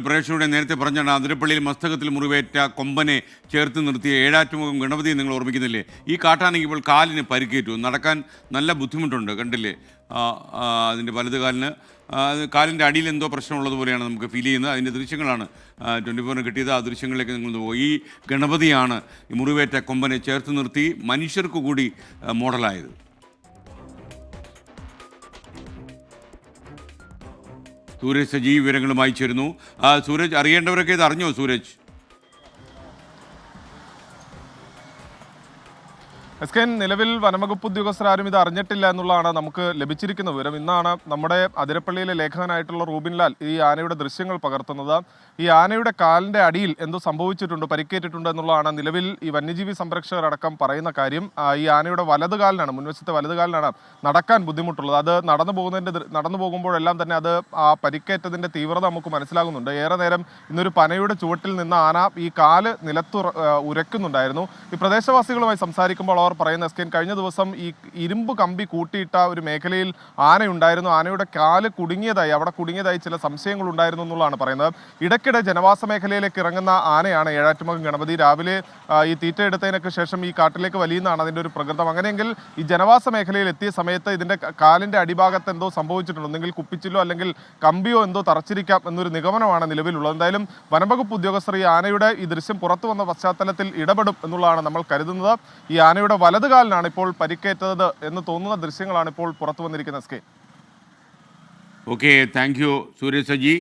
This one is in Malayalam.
പ്രേക്ഷകരുടെ നേരത്തെ പറഞ്ഞാണ് അതിരപ്പള്ളിയിൽ മസ്തകത്തിൽ മുറിവേറ്റ കൊമ്പനെ ചേർത്ത് നിർത്തിയ ഏഴാറ്റുമുഖം ഗണപതിയെ നിങ്ങൾ ഓർമ്മിക്കുന്നില്ലേ? ഈ കാട്ടാനയ്ക്ക് ഇപ്പോൾ കാലിന് പരിക്കേറ്റു, നടക്കാൻ നല്ല ബുദ്ധിമുട്ടുണ്ട്, കണ്ടില്ലേ? അതിൻ്റെ വലത് കാലിന് കാലിൻ്റെ അടിയിൽ എന്തോ പ്രശ്നമുള്ളതുപോലെയാണ് നമുക്ക് ഫീൽ ചെയ്യുന്നത്. അതിൻ്റെ ദൃശ്യങ്ങളാണ് 24 കിട്ടിയത്. ആ ദൃശ്യങ്ങളിലേക്ക് നിങ്ങൾ പോയി. ഈ ഗണപതിയാണ് ഈ മുറിവേറ്റ കൊമ്പനെ ചേർത്ത് നിർത്തി മനുഷ്യർക്ക് കൂടി മോഡലായത്. സൂരജ് സജീവ് വിവരങ്ങളുമായി ചേരുന്നു. സൂരജ്, അറിയേണ്ടവരൊക്കെ ഇത് അറിഞ്ഞോ സൂരജ്? നിലവിൽ വനംവകുപ്പ് ഉദ്യോഗസ്ഥരാരും ഇത് അറിഞ്ഞിട്ടില്ല എന്നുള്ളതാണ് നമുക്ക് ലഭിച്ചിരിക്കുന്ന വിവരം. ഇന്നാണ് നമ്മുടെ അതിരപ്പള്ളിയിലെ ലേഖകനായിട്ടുള്ള റൂബിൻ ലാൽ ഈ ആനയുടെ ദൃശ്യങ്ങൾ പകർത്തുന്നത്. ഈ ആനയുടെ കാലിൻ്റെ അടിയിൽ എന്തോ സംഭവിച്ചിട്ടുണ്ട്, പരിക്കേറ്റിട്ടുണ്ട് എന്നുള്ളതാണ് നിലവിൽ ഈ വന്യജീവി സംരക്ഷകരടക്കം പറയുന്ന കാര്യം. ഈ ആനയുടെ വലതുകാലിനാണ്, മുൻവശത്തെ വലതുകാലിനാണ് നടക്കാൻ ബുദ്ധിമുട്ടുള്ളത്. അത് നടന്നു പോകുമ്പോഴെല്ലാം തന്നെ അത് ആ പരിക്കേറ്റതിൻ്റെ തീവ്രത നമുക്ക് മനസ്സിലാകുന്നുണ്ട്. ഏറെ നേരം ഇന്നൊരു പനയുടെ ചുവട്ടിൽ നിന്ന് ആന ഈ കാല് നിലത്ത് ഉരയ്ക്കുന്നുണ്ടായിരുന്നു. ഈ പ്രദേശവാസികളുമായി സംസാരിക്കുമ്പോൾ അവർ പറയുന്ന കഴിഞ്ഞ ദിവസം ഈ ഇരുമ്പ് കമ്പി കൂട്ടിയിട്ട ഒരു മേഖലയിൽ ആനയുണ്ടായിരുന്നു. ആനയുടെ കാല് അവിടെ കുടുങ്ങിയതായി ചില സംശയങ്ങൾ ഉണ്ടായിരുന്നു എന്നുള്ളതാണ് പറയുന്നത്. ഇടയ്ക്കിടെ ജനവാസ മേഖലയിലേക്ക് ഇറങ്ങുന്ന ആനയാണ് ഏഴാറ്റുമുഖം ഗണപതി. രാവിലെ ഈ തീറ്റ എടുത്തതിനൊക്കെ ശേഷം ഈ കാട്ടിലേക്ക് വലിയുന്നതാണ് അതിൻ്റെ ഒരു പ്രകൃതം. അങ്ങനെയെങ്കിൽ ഈ ജനവാസ മേഖലയിൽ എത്തിയ സമയത്ത് ഇതിൻ്റെ കാലിൻ്റെ അടിഭാഗത്ത് എന്തോ സംഭവിച്ചിട്ടുണ്ട്, ഒന്നെങ്കിൽ കുപ്പിച്ചില്ലോ അല്ലെങ്കിൽ കമ്പിയോ എന്തോ തറച്ചിരിക്കാം എന്നൊരു നിഗമനമാണ് നിലവിലുള്ളത്. എന്തായാലും വനംവകുപ്പ് ഉദ്യോഗസ്ഥർ ഈ ആനയുടെ ഈ ദൃശ്യം പുറത്തു വന്ന പശ്ചാത്തലത്തിൽ ഇടപെടും എന്നുള്ളതാണ് നമ്മൾ കരുതുന്നത്. ഈ ആനയുടെ വലതുകാലിനാണ് ഇപ്പോൾ പരിക്കേറ്റത് എന്ന് തോന്നുന്ന ദൃശ്യങ്ങളാണ് ഇപ്പോൾ പുറത്തു വന്നിരിക്കുന്നത്. Okay, thank you Sooraj Saji.